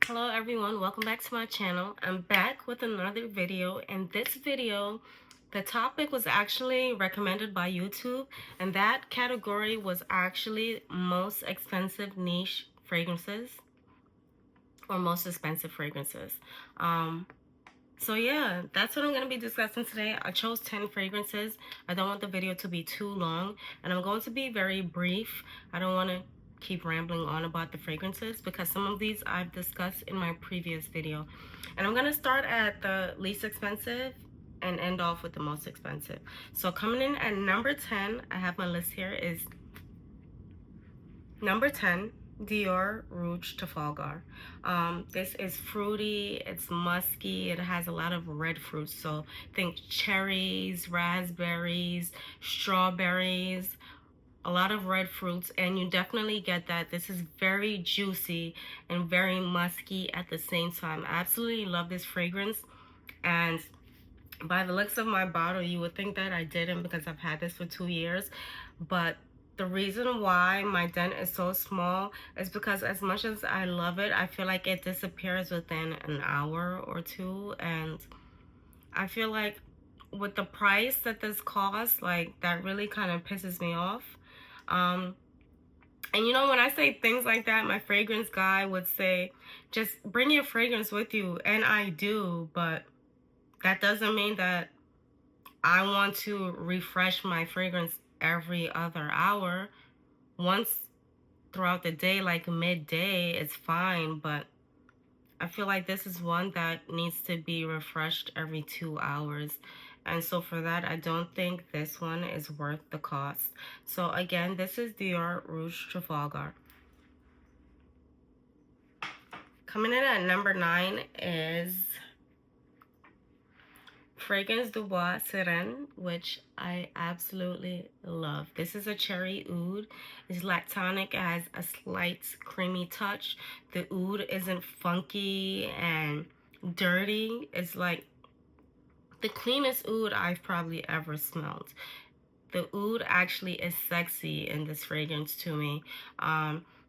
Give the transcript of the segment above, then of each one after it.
Hello everyone, welcome back to my channel. I'm back with another video. In this video, the topic was actually recommended by YouTube, and that category was actually most expensive niche fragrances or most expensive fragrances. So yeah, that's what I'm going to be discussing today. I chose 10 fragrances. I don't want the video to be too long, and I'm going to be very brief. I don't want to keep rambling on about the fragrances because some of these I've discussed in my previous video. And I'm going to start at the least expensive and end off with the most expensive. So coming in at number 10, I have my list here, is number 10, Dior Rouge Trafalgar. This is fruity, it's musky, it has a lot of red fruits. So think cherries, raspberries, strawberries, a lot of red fruits, and you definitely get that. This is very juicy and very musky at the same time. I absolutely love this fragrance, and by the looks of my bottle, you would think that I didn't because I've had this for 2 years, but the reason why my dent is so small is because as much as I love it, I feel like it disappears within an hour or two, and I feel like with the price that this costs, like that really kind of pisses me off. And you know, when I say things like that, my fragrance guy would say, just bring your fragrance with you, and I do, but that doesn't mean that I want to refresh my fragrance every other hour. Once throughout the day, like midday, it's fine, but I feel like this is one that needs to be refreshed every 2 hours. And so for that, I don't think this one is worth the cost. So again, this is Dior Rouge Trafalgar. Coming in at number 9 is Fragrance du Bois Siréne, which I absolutely love. This is a cherry oud. It's lactonic. It has a slight creamy touch. The oud isn't funky and dirty. It's like the cleanest oud I've probably ever smelled. The oud actually is sexy in this fragrance to me.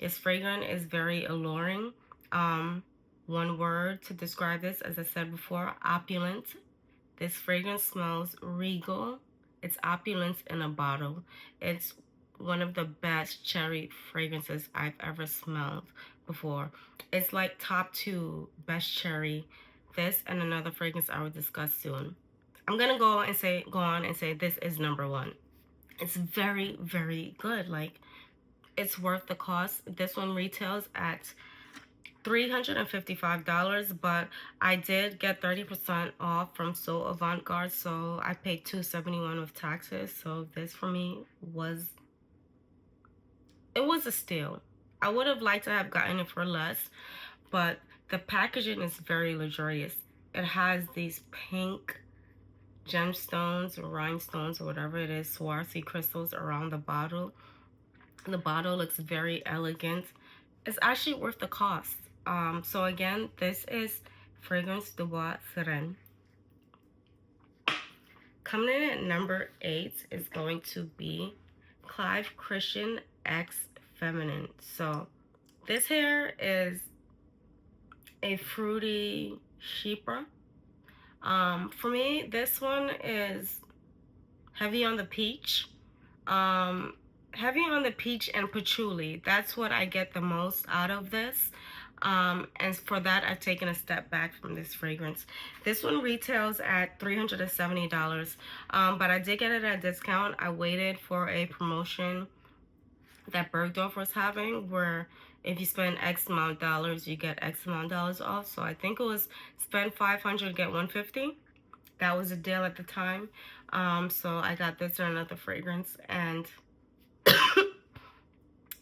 This fragrance is very alluring. One word to describe this, as I said before, opulent. This fragrance smells regal. It's opulence in a bottle. It's one of the best cherry fragrances I've ever smelled before. It's like top 2 best cherry. This and another fragrance I will discuss soon. I'm gonna go on and say this is number 1. It's very, very good. Like, it's worth the cost. This one retails at $355, but I did get 30% off from So Avant-Garde, so I paid $271 with taxes. So this for me was a steal. I would have liked to have gotten it for less, but the packaging is very luxurious. It has these pink gemstones or rhinestones or whatever it is, Swarovski crystals around the bottle. The bottle looks very elegant. It's actually worth the cost. So again, this is Fragrance du Bois Siréne. Coming in at number 8 is going to be Clive Christian X Feminine. So this here is a fruity chypre. For me, this one is heavy on the peach. Heavy on the peach and patchouli. That's what I get the most out of this. And for that, I've taken a step back from this fragrance. This one retails at $370, but I did get it at a discount. I waited for a promotion that Bergdorf was having, where if you spend X amount of dollars, you get X amount of dollars off. So I think it was spend $500, get $150. That was a deal at the time. So I got this and another fragrance, and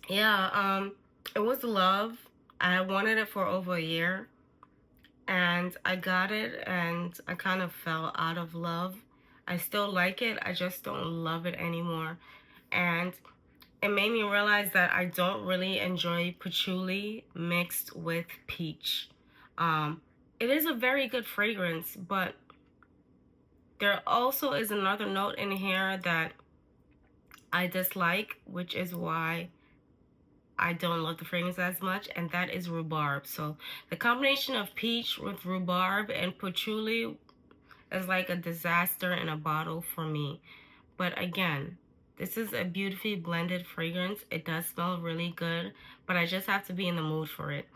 yeah, it was love. I wanted it for over a year, and I got it, and I kind of fell out of love. I still like it, I just don't love it anymore. And it made me realize that I don't really enjoy patchouli mixed with peach. It is a very good fragrance, but there also is another note in here that I dislike, which is why I don't love the fragrance as much, and that is rhubarb. So the combination of peach with rhubarb and patchouli is like a disaster in a bottle for me. But again, this is a beautifully blended fragrance. It does smell really good, but I just have to be in the mood for it.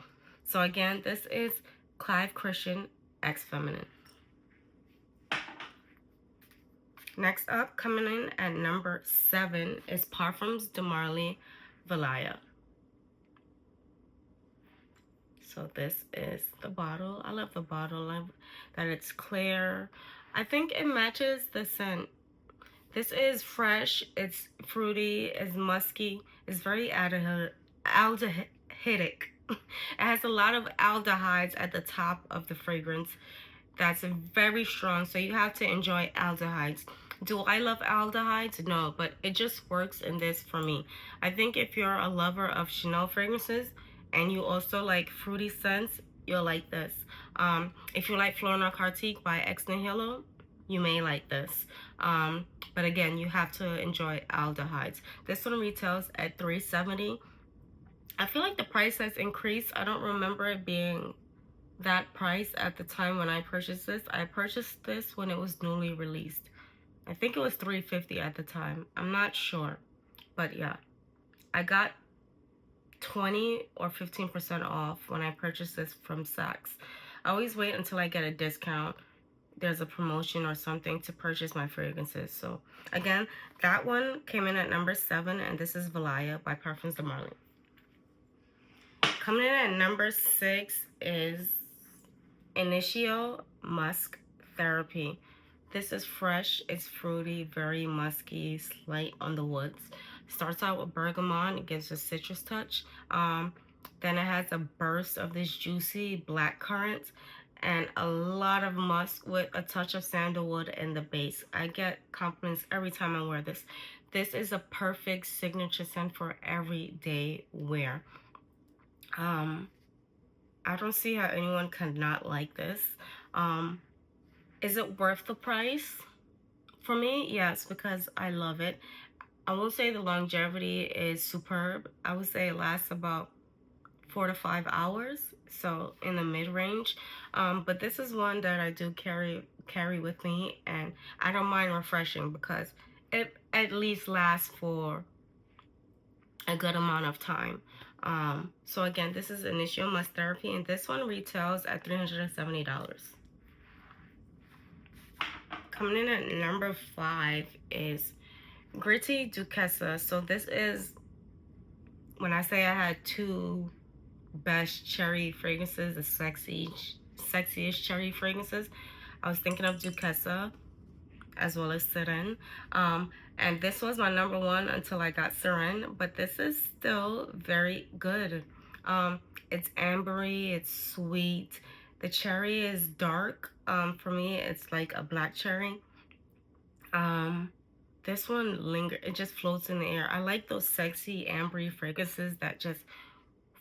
So again, this is Clive Christian X Feminine. Next up, coming in at number 7 is Parfums de Marly Valaya. So this is the bottle. I love the bottle. I love that it's clear. I think it matches the scent. This is fresh, it's fruity, it's musky, it's very aldehydic. It has a lot of aldehydes at the top of the fragrance. That's very strong, so you have to enjoy aldehydes. Do I love aldehydes? No, but it just works in this for me. I think if you're a lover of Chanel fragrances and you also like fruity scents, you'll like this. If you like Fleur Narcotique by Ex Nihilo, you may like this. But again, you have to enjoy aldehydes. This one retails at $370. I feel like the price has increased. I don't remember it being that price at the time when I purchased this. I purchased this when it was newly released. I think it was $350 at the time. I'm not sure. But yeah, I got 20 or 15% off when I purchased this from Saks. I always wait until I get a discount, there's a promotion or something, to purchase my fragrances. So again, that one came in at number 7, and this is Valaya by Parfums de Marly. Coming in at number 6 is Initio Musk Therapy. This is fresh, it's fruity, very musky, slight on the woods. Starts out with bergamot, it gives a citrus touch. Then it has a burst of this juicy blackcurrant and a lot of musk with a touch of sandalwood in the base. I get compliments every time I wear this. This is a perfect signature scent for everyday wear. I don't see how anyone could not like this. Is it worth the price? For me, yes, because I love it. I will say the longevity is superb. I would say it lasts about 4 to 5 hours, so in the mid-range. But this is one that I do carry with me, and I don't mind refreshing because it at least lasts for a good amount of time. So again, this is Initio Musk Therapy, and this one retails at $370. Coming in at number 5 is Gritti Duchessa. So this is, when I say I had 2 best cherry fragrances, the sexiest cherry fragrances, I was thinking of Duchessa as well as Siréne. And this was my number 1 until I got Siréne, but this is still very good. It's ambery, it's sweet. The cherry is dark. For me, it's like a black cherry. This one it just floats in the air. I like those sexy ambery fragrances that just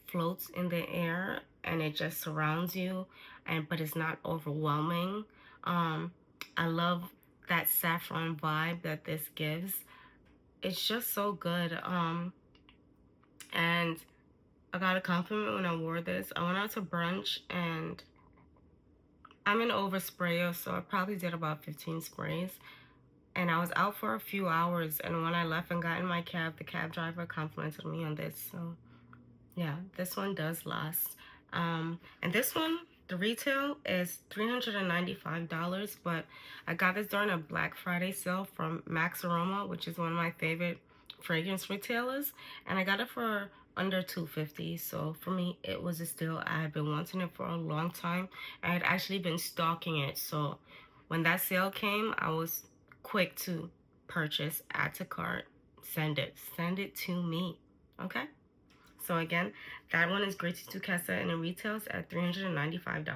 floats in the air and it just surrounds you, but it's not overwhelming. I love that saffron vibe that this gives. It's just so good. And I got a compliment when I wore this. I went out to brunch, and I'm an oversprayer, so I probably did about 15 sprays. And I was out for a few hours, and when I left and got in my cab, the cab driver complimented me on this. So yeah, this one does last. And this one, the retail is $395, but I got this during a Black Friday sale from Max Aroma, which is one of my favorite fragrance retailers, and I got it for under $250. So for me, it was a steal. I had been wanting it for a long time. I had actually been stalking it, so when that sale came, I was quick to purchase, add to cart, send it to me. Okay, so again, that one is Gritti Duchessa, and it retails at $395.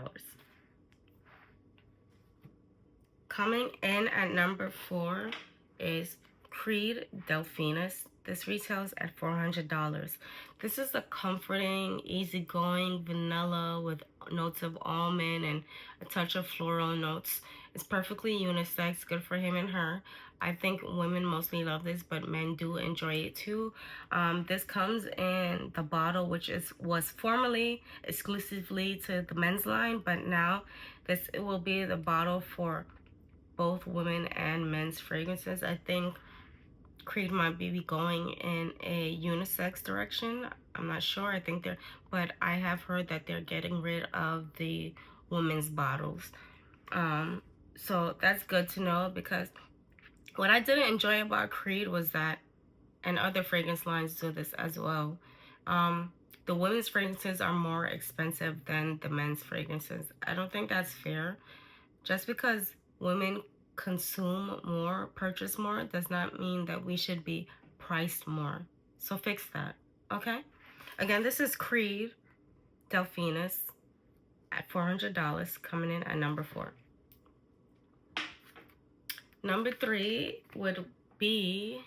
Coming in at number 4 is Creed Delphinus. This retails at $400. This is a comforting, easygoing vanilla with notes of almond and a touch of floral notes. It's perfectly unisex, good for him and her. I think women mostly love this, but men do enjoy it too. This comes in the bottle, which was formerly exclusively to the men's line, but now it will be the bottle for both women and men's fragrances. I think Creed might be going in a unisex direction. I'm not sure. I think but I have heard that they're getting rid of the women's bottles. So that's good to know, because what I didn't enjoy about Creed was that, and other fragrance lines do this as well, the women's fragrances are more expensive than the men's fragrances. I don't think that's fair. Just because women consume more, purchase more, does not mean that we should be priced more. So fix that, okay? Again, this is Creed Delphinus at $400, coming in at number 4. Number 3 would be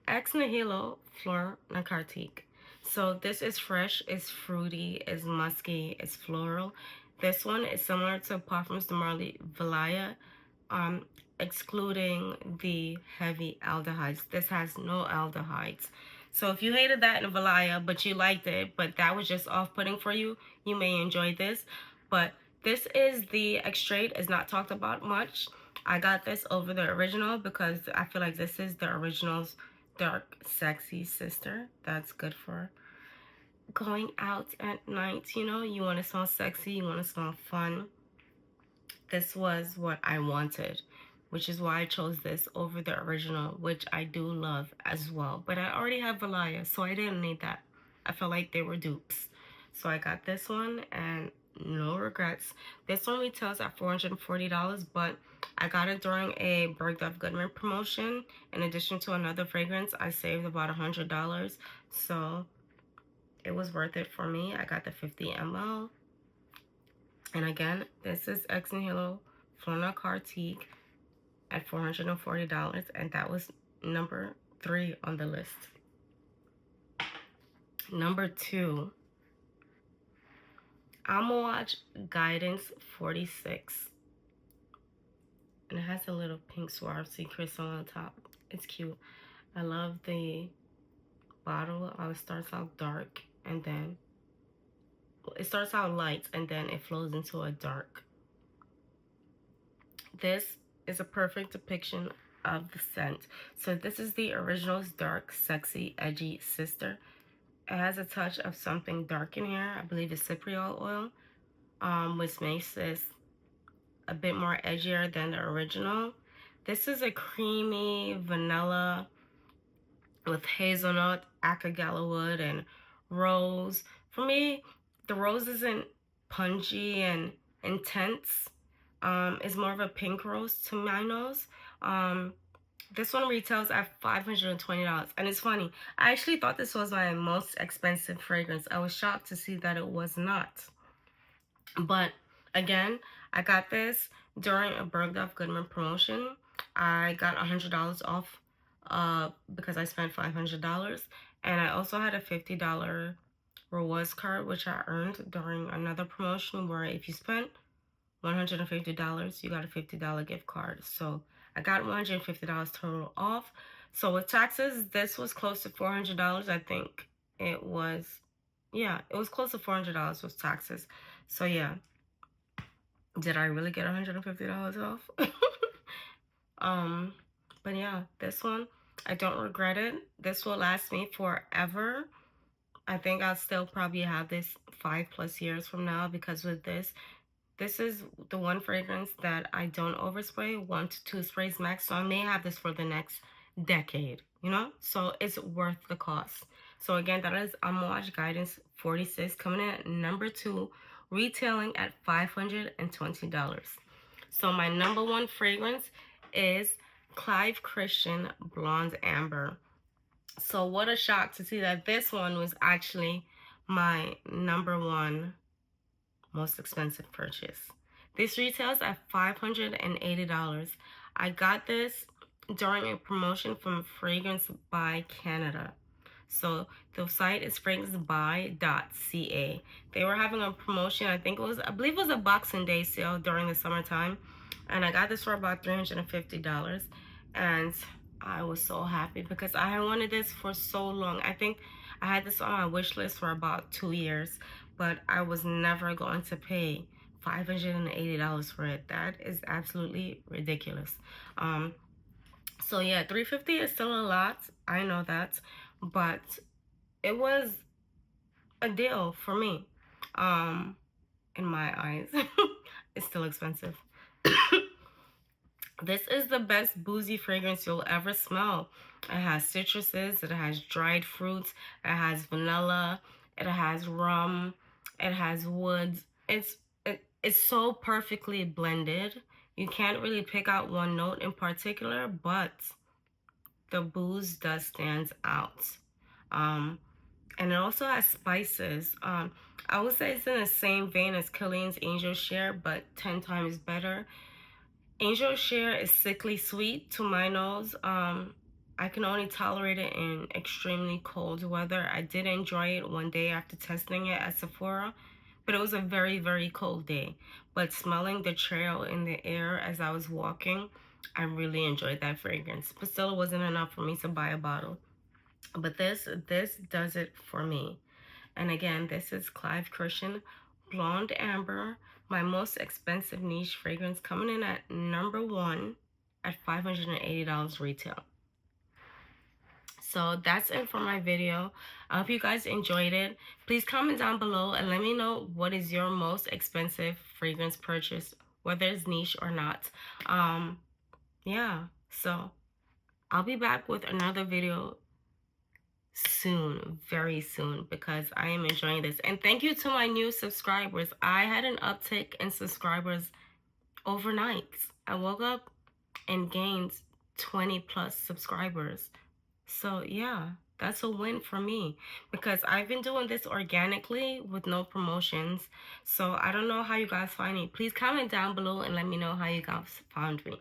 Nihilo Fleur Narcotique. So this is fresh, it's fruity, it's musky, it's floral. This one is similar to Parfums de Marly Valaya, excluding the heavy aldehydes. This has no aldehydes. So if you hated that in Valaya, but you liked it, but that was just off-putting for you, you may enjoy this. But this is the Extrait, is not talked about much. I got this over the original because I feel like this is the original's dark, sexy sister. That's good for going out at night. You know, you want to smell sexy, you want to smell fun. This was what I wanted, which is why I chose this over the original, which I do love as well. But I already have Valaya, so I didn't need that. I felt like they were dupes. So I got this one, and no regrets. This one retails at $440, but I got it during a Bergdorf Goodman promotion. In addition to another fragrance, I saved about $100. So it was worth it for me. I got the 50 ml. And again, this is Nihilo Fleur Narcotique at $440, and that was number 3 on the list. Number 2, Amouage Guidance 46. And it has a little pink Swarovski crystal on top. It's cute. I love the bottle. It starts out dark, and then it starts out light, and then it flows into a dark. This is a perfect depiction of the scent. So this is the original's dark, sexy, edgy sister. It has a touch of something dark in here. I believe it's cypriol oil, which makes this a bit more edgier than the original. This is a creamy vanilla with hazelnut, acai wood, and rose. For me, the rose isn't punchy and intense. It's more of a pink rose to my nose. This one retails at $520. And it's funny, I actually thought this was my most expensive fragrance. I was shocked to see that it was not. But again, I got this during a Bergdorf Goodman promotion. I got $100 off because I spent $500. And I also had a $50 rewards card, which I earned during another promotion where if you spent $150, you got a $50 gift card. So I got $150 total off. So with taxes, this was close to $400. I think it was, yeah, it was close to $400 with taxes. So yeah, did I really get $150 off? But yeah, this one, I don't regret it. This will last me forever. I think I'll still probably have this 5+ years from now, because with this is the one fragrance that I don't overspray, 1 to 2 sprays max. So I may have this for the next decade, you know? So it's worth the cost. So again, that is Amouage Guidance 46, coming in at number 2, retailing at $520. So my number 1 fragrance is Clive Christian Blonde Amber. So what a shock to see that this one was actually my number 1 most expensive purchase. This retails at $580. I got this during a promotion from Fragrance by Canada. So the site is fragrancebuy.ca. They were having a promotion. I believe it was a Boxing Day sale during the summertime. And I got this for about $350. And I was so happy because I had wanted this for so long. I think I had this on my wish list for about 2 years, but I was never going to pay $580 for it. That is absolutely ridiculous. So yeah, $350 is still a lot. I know that, but it was a deal for me. In my eyes, it's still expensive. This is the best boozy fragrance you'll ever smell. It has citruses, it has dried fruits, it has vanilla, it has rum, it has woods. It's so perfectly blended. You can't really pick out one note in particular, but the booze does stand out. And it also has spices. I would say it's in the same vein as Killeen's Angel Share, but 10 times better. Angel Share is sickly sweet to my nose. I can only tolerate it in extremely cold weather. I did enjoy it one day after testing it at Sephora, but it was a very, very cold day. But smelling the trail in the air as I was walking, I really enjoyed that fragrance. But still, it wasn't enough for me to buy a bottle. But this does it for me. And again, this is Clive Christian Blonde Amber, my most expensive niche fragrance, coming in at #1 at $580 retail. So that's it for my video. I hope you guys enjoyed it. Please comment down below and let me know what is your most expensive fragrance purchase, whether it's niche or not. Yeah, so I'll be back with another video soon, very soon, because I am enjoying this. And thank you to my new subscribers. I had an uptick in subscribers overnight. I woke up and gained 20 plus subscribers. So yeah, that's a win for me because I've been doing this organically with no promotions. So I don't know how you guys find me. Please comment down below and let me know how you guys found me.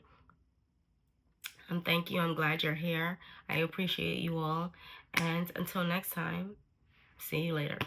And thank you. I'm glad you're here. I appreciate you all. And until next time, see you later.